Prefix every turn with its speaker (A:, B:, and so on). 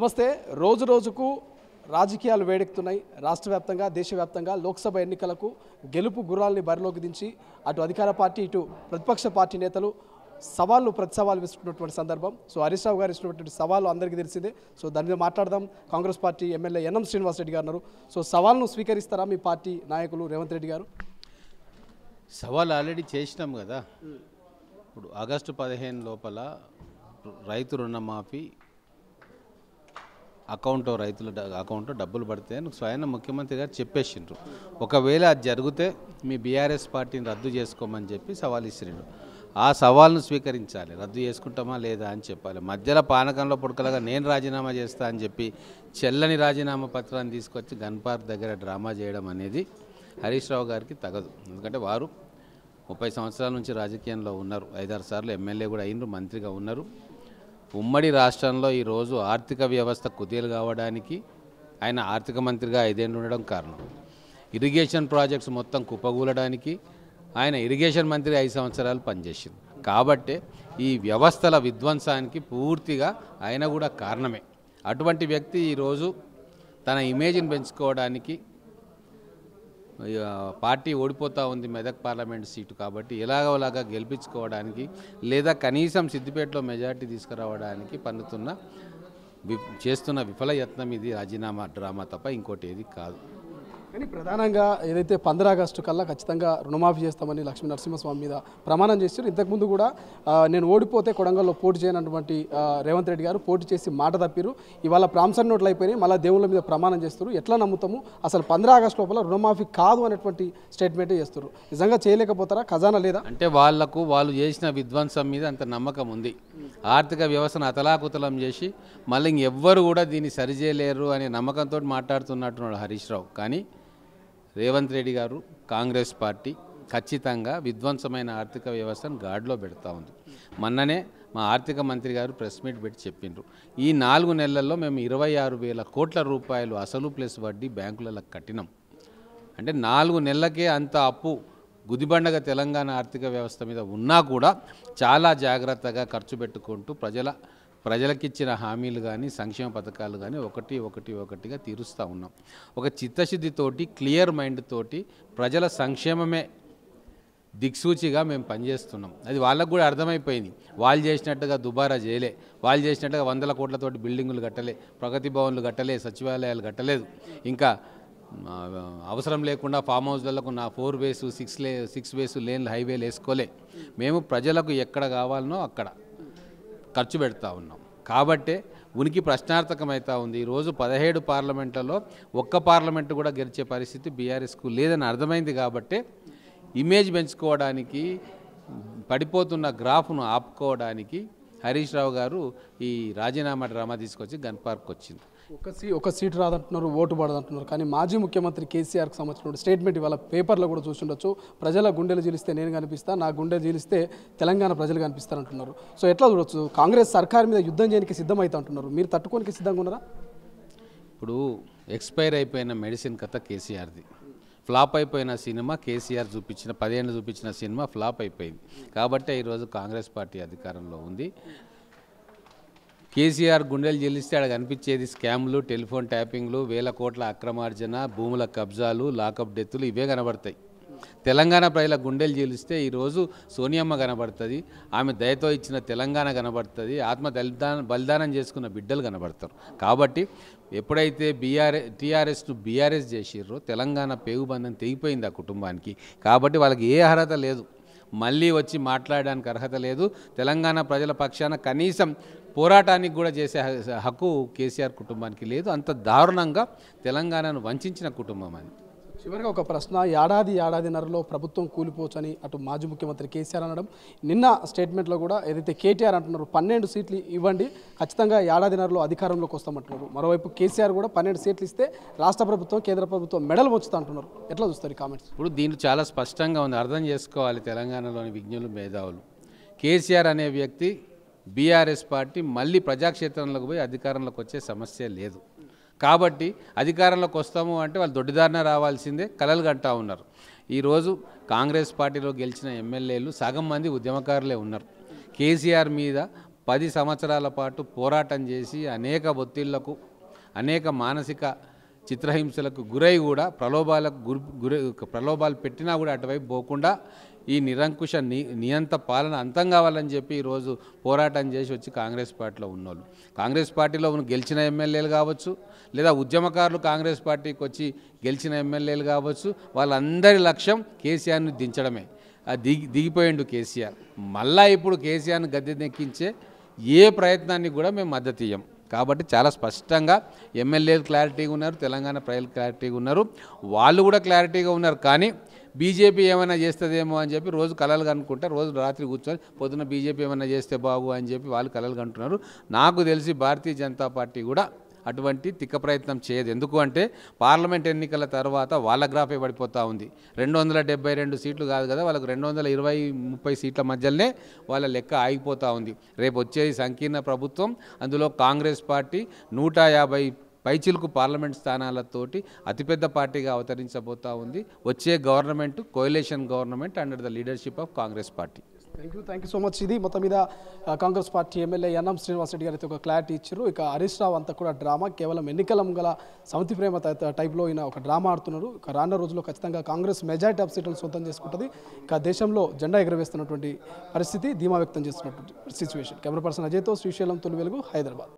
A: నమస్తే. రోజు రోజుకు రాజకీయాలు వేడెక్కుతున్నాయి. రాష్ట్ర వ్యాప్తంగా దేశవ్యాప్తంగా లోక్సభ ఎన్నికలకు గెలుపు గుర్రాల్ని బరిలోకి దించి అటు అధికార పార్టీ ఇటు ప్రతిపక్ష పార్టీ నేతలు ప్రతి సవాలు విస్తున్నటువంటి సందర్భం. సో హరీష్ రావు గారు ఇచ్చినటువంటి సవాలు అందరికీ తెలిసిందే. సో దాని మీద మాట్లాడదాం. Congress party MLA NM Srinivas Reddy గారు ఉన్నారు. సో సవాల్ను స్వీకరిస్తారా మీ పార్టీ నాయకులు రేవంత్ రెడ్డి గారు?
B: సవాల్ ఆల్రెడీ చేసినాం కదా. ఇప్పుడు ఆగస్టు 15 లోపల రైతు రుణమాఫీ రైతుల అకౌంట్లో డబ్బులు పడితే స్వయం ముఖ్యమంత్రి గారు చెప్పేసిండ్రు. ఒకవేళ అది జరిగితే మీ బీఆర్ఎస్ పార్టీని రద్దు చేసుకోమని చెప్పి సవాల్ ఇచ్చిండ్రు. ఆ సవాల్ను స్వీకరించాలి. రద్దు చేసుకుంటామా లేదా అని చెప్పాలి. మధ్యలో పానకంలో పుడకలుగా నేను రాజీనామా చేస్తా అని చెప్పి చెల్లని రాజీనామా పత్రాన్ని తీసుకొచ్చి గన్ పార్క్ దగ్గర డ్రామా చేయడం అనేది హరీష్ రావు గారికి తగదు. ఎందుకంటే వారు 30 సంవత్సరాల నుంచి రాజకీయంలో ఉన్నారు. 5-6 సార్లు ఎమ్మెల్యే కూడా అయినరు, మంత్రిగా ఉన్నారు. ఉమ్మడి రాష్ట్రంలో ఈరోజు ఆర్థిక వ్యవస్థ కుదేలు కావడానికి ఆయన ఆర్థిక మంత్రిగా 5 ఏళ్ళు ఉండడం కారణం. ఇరిగేషన్ ప్రాజెక్ట్స్ మొత్తం కుప్పగూలడానికి ఆయన ఇరిగేషన్ మంత్రి 5 సంవత్సరాలు పనిచేసింది. కాబట్టి ఈ వ్యవస్థల విధ్వంసానికి పూర్తిగా ఆయన కూడా కారణమే. అటువంటి వ్యక్తి ఈరోజు తన ఇమేజ్ని పెంచుకోవడానికి పార్టీ ఓడిపోతూ ఉంది మెదక్ పార్లమెంట్ సీటు, కాబట్టి ఎలాగోలాగా గెలిపించుకోవడానికి లేదా కనీసం సిద్దిపేటలో మెజార్టీ తీసుకురావడానికి చేస్తున్న విఫల యత్నం ఇది రాజీనామా డ్రామా తప్ప ఇంకోటి ఏది కాదు.
A: కానీ ప్రధానంగా ఏదైతే 15 ఆగస్టు కల్లా ఖచ్చితంగా రుణమాఫీ చేస్తామని లక్ష్మీ నరసింహస్వామి మీద ప్రమాణం చేశారు. ఇంతకుముందు కూడా నేను ఓడిపోతే కొడంగల్లో పోటీ చేయనటువంటి రేవంత్ రెడ్డి గారు పోటీ చేసి మాట తప్పిరు. ఇవాళ ప్రామిసరీ నోట్లు అయిపోయినాయి, మళ్ళీ దేవుళ్ళ మీద ప్రమాణం చేస్తారు. ఎట్లా నమ్ముతాము? అసలు 15 ఆగస్టు లోపల రుణమాఫీ కాదు అనేటువంటి స్టేట్మెంటే చేస్తారు. నిజంగా చేయలేకపోతారా? ఖజానా లేదా?
B: అంటే వాళ్ళు చేసిన విధ్వంసం మీద అంత నమ్మకం ఉంది. ఆర్థిక వ్యవస్థను అతలాకుతలం చేసి మళ్ళీ ఇంకెవ్వరు కూడా దీన్ని సరిచేయలేరు అనే నమ్మకంతో మాట్లాడుతున్నట్టున్నాడు హరీష్ రావు. కానీ రేవంత్ రెడ్డి గారు కాంగ్రెస్ పార్టీ ఖచ్చితంగా విధ్వంసమైన ఆర్థిక వ్యవస్థను గాడిలో పెడతా ఉంది. మొన్ననే మా ఆర్థిక మంత్రి గారు ప్రెస్ మీట్ పెట్టి చెప్పిండ్రు, ఈ 4 నెలల్లో మేము 26,000 కోట్ల రూపాయలు అసలు ప్లస్ వడ్డీ బ్యాంకులలో కట్టినాం. అంటే 4 నెలలకే అంత అప్పు గుదిబండగా తెలంగాణ ఆర్థిక వ్యవస్థ మీద ఉన్నా కూడా చాలా జాగ్రత్తగా ఖర్చు పెట్టుకుంటూ ప్రజలకిచ్చిన హామీలు కానీ సంక్షేమ పథకాలు కానీ ఒకటిగా తీరుస్తూ ఉన్నాం. ఒక చిత్తశుద్ధితోటి క్లియర్ మైండ్ తోటి ప్రజల సంక్షేమమే దిక్సూచిగా మేము పనిచేస్తున్నాం. అది వాళ్ళకు కూడా అర్థమైపోయింది. వాళ్ళు చేసినట్టుగా దుబారా చేయలే, వాళ్ళు చేసినట్టుగా 100 కోట్లతోటి బిల్డింగులు కట్టలే, ప్రగతి భవన్లు కట్టలే, సచివాలయాలు కట్టలేదు, ఇంకా అవసరం లేకుండా ఫామ్ హౌస్లకు 4 వేసు 6 వేసు లేన్లు హైవేలు వేసుకోలే. మేము ప్రజలకు ఎక్కడ కావాలనో అక్కడ ఖర్చు పెడతా ఉన్నాం. కాబట్టే ఉనికి ప్రశ్నార్థకమవుతా ఉంది. ఈరోజు 17 పార్లమెంట్లలో ఒక్క పార్లమెంటు కూడా గెలిచే పరిస్థితి బీఆర్ఎస్కు లేదని అర్థమైంది. కాబట్టే ఇమేజ్ పెంచుకోవడానికి, పడిపోతున్న గ్రాఫ్ను ఆపుకోవడానికి హరీష్ రావు గారు ఈ రాజీనామా డ్రామా తీసుకొచ్చి గన్ పార్క్ వచ్చింది.
A: ఒక సీటు రాదంటున్నారు, ఓటు పడదంటున్నారు. కానీ మాజీ ముఖ్యమంత్రి కేసీఆర్కి సంబంధించిన స్టేట్మెంట్ ఇవాళ పేపర్లో కూడా చూస్తుండొచ్చు. ప్రజల గుండెలు జీలిస్తే నేను కనిపిస్తా, నా గుండెలు జీలిస్తే తెలంగాణ ప్రజలు కనిపిస్తారంటున్నారు. సో ఎట్లా చూడొచ్చు? కాంగ్రెస్ సర్కార్ మీద యుద్ధం చేయడానికి సిద్ధమవుతా అంటున్నారు. మీరు తట్టుకోనికి సిద్ధంగా ఉన్నారా?
B: ఇప్పుడు ఎక్స్పైర్ అయిపోయిన మెడిసిన్ కథ కేసీఆర్ది. ఫ్లాప్ అయిపోయిన సినిమా కేసీఆర్ 10 ఏళ్ళు చూపించిన సినిమా ఫ్లాప్ అయిపోయింది. కాబట్టి ఈరోజు కాంగ్రెస్ పార్టీ అధికారంలో ఉంది. కేసీఆర్ గుండెలు చెల్లిస్తే అక్కడ కనిపించేది స్కామ్లు, టెలిఫోన్ ట్యాపింగ్లు, 1000 కోట్ల అక్రమార్జన, భూముల కబ్జాలు, లాకప్ డెత్తులు ఇవే కనబడతాయి. తెలంగాణ ప్రజల గుండెలు చెల్లిస్తే ఈరోజు సోనియమ్మ కనబడుతుంది, ఆమె దయతో ఇచ్చిన తెలంగాణ కనబడుతుంది, బలిదానం చేసుకున్న బిడ్డలు కనబడతారు. కాబట్టి ఎప్పుడైతే టీఆర్ఎస్ను బీఆర్ఎస్ చేసిర్రో తెలంగాణ పేగుబంధం తెగిపోయింది ఆ కుటుంబానికి. కాబట్టి వాళ్ళకి ఏ అర్హత లేదు, మళ్ళీ వచ్చి మాట్లాడడానికి అర్హత లేదు. తెలంగాణ ప్రజల పక్షాన కనీసం పోరాటానికి కూడా చేసే హక్కు కేసీఆర్ కుటుంబానికి లేదు. అంత దారుణంగా తెలంగాణను వంచిన కుటుంబం అది.
A: చివరిగా ఒక ప్రశ్న. ఏడాదిన్నరలో ప్రభుత్వం కూలిపోవచ్చని అటు మాజీ ముఖ్యమంత్రి కేసీఆర్ అనడం, నిన్న స్టేట్మెంట్లో కూడా ఏదైతే కేటీఆర్ అంటున్నారు 12 సీట్లు ఇవ్వండి, ఖచ్చితంగా ఏడాదిన్నరలో అధికారంలోకి వస్తామంటున్నారు. మరోవైపు కేసీఆర్ కూడా 12 సీట్లు ఇస్తే రాష్ట్ర ప్రభుత్వం కేంద్ర ప్రభుత్వం మెడల్ వచ్చుతా అంటున్నారు. ఎట్లా చూస్తారు ఈ కామెంట్స్?
B: ఇప్పుడు దీంట్లో చాలా స్పష్టంగా ఉంది, అర్థం చేసుకోవాలి తెలంగాణలోని విజ్ఞులు, మేధావులు. కేసీఆర్ అనే వ్యక్తి బీఆర్ఎస్ పార్టీ మళ్ళీ ప్రజాక్షేత్రంలోకి పోయి అధికారంలోకి వచ్చే సమస్య లేదు. కాబట్టి అధికారంలోకి వస్తాము అంటే వాళ్ళు దొడ్డిదారిన రావాల్సిందే, కలలు కంటా ఉన్నారు. ఈరోజు కాంగ్రెస్ పార్టీలో గెలిచిన ఎమ్మెల్యేలు సగం మంది ఉద్యమకారులే ఉన్నారు. కేసీఆర్ మీద 10 సంవత్సరాల పాటు పోరాటం చేసి అనేక ఒత్తిళ్లకు అనేక మానసిక చిత్రహింసలకు గురై కూడా ప్రలోభాలు పెట్టినా కూడా అటువైపు పోకుండా ఈ నిరంకుశ నియంత పాలన అంతం కావాలని చెప్పి ఈరోజు పోరాటం చేసి వచ్చి కాంగ్రెస్ పార్టీలో ఉన్నోళ్ళు, కాంగ్రెస్ పార్టీలో గెలిచిన ఎమ్మెల్యేలు కావచ్చు, లేదా ఉద్యమకారులు కాంగ్రెస్ పార్టీకి వచ్చి గెలిచిన ఎమ్మెల్యేలు కావచ్చు, వాళ్ళందరి లక్ష్యం కేసీఆర్ని దించడమే. దిగిపోయిండు కేసీఆర్. మళ్ళా ఇప్పుడు కేసీఆర్ని గద్దెనెక్కించే ఏ ప్రయత్నాన్ని కూడా మేము మద్దతు ఇయ్యం. కాబట్టి చాలా స్పష్టంగా ఎమ్మెల్యేలు క్లారిటీగా ఉన్నారు, తెలంగాణ ప్రజలు క్లారిటీగా ఉన్నారు, వాళ్ళు కూడా క్లారిటీగా ఉన్నారు. కానీ బీజేపీ ఏమైనా చేస్తుందేమో అని చెప్పి రోజు కలలు కనుక్కుంటే రోజు రాత్రి కూర్చొని పొద్దున బీజేపీ ఏమైనా చేస్తే బాగు అని చెప్పి వాళ్ళు కలలు కంటున్నారు. నాకు తెలిసి భారతీయ జనతా పార్టీ కూడా అటువంటి తిక్క ప్రయత్నం చేయదు. ఎందుకు అంటే పార్లమెంట్ ఎన్నికల తర్వాత వాళ్ళ గ్రాఫే పడిపోతూ ఉంది. 272 సీట్లు కాదు కదా, వాళ్ళకు 220-30 సీట్ల మధ్యలోనే వాళ్ళ లెక్క ఆగిపోతూ ఉంది. రేపు వచ్చేది సంకీర్ణ ప్రభుత్వం, అందులో కాంగ్రెస్ పార్టీ 150 పైచిలకు పార్లమెంట్ స్థానాలతోటి అతిపెద్ద పార్టీగా అవతరించబోతూ ఉంది. వచ్చే government coalition government under the leadership of Congress party.
A: Thank you so much. ఇది మొత్తం మీద కాంగ్రెస్ పార్టీ ఎమ్మెల్యే యన్నం శ్రీనివాస్ రెడ్డి గారు అయితే ఒక క్లారిటీ ఇచ్చారు. ఇక హరీష్ రావు అంతా కూడా డ్రామా, కేవలం ఎన్నికల ముంగల సమితి ప్రేమ టైప్లో ఈయన ఒక డ్రామా ఆడుతున్నారు. ఇక రానున్న రోజుల్లో ఖచ్చితంగా కాంగ్రెస్ మెజారిటీ ఆఫ్ సీట్లను సొంతం చేసుకుంటుంది. ఇక దేశంలో జెండా ఎగరవేస్తున్నటువంటి పరిస్థితి, ధీమా వ్యక్తం చేస్తున్నటువంటి సిచ్యువేషన్. కెమెరా పర్సన్ అజయ్తో శ్రీశైలం, తొలి వెలుగు, హైదరాబాద్.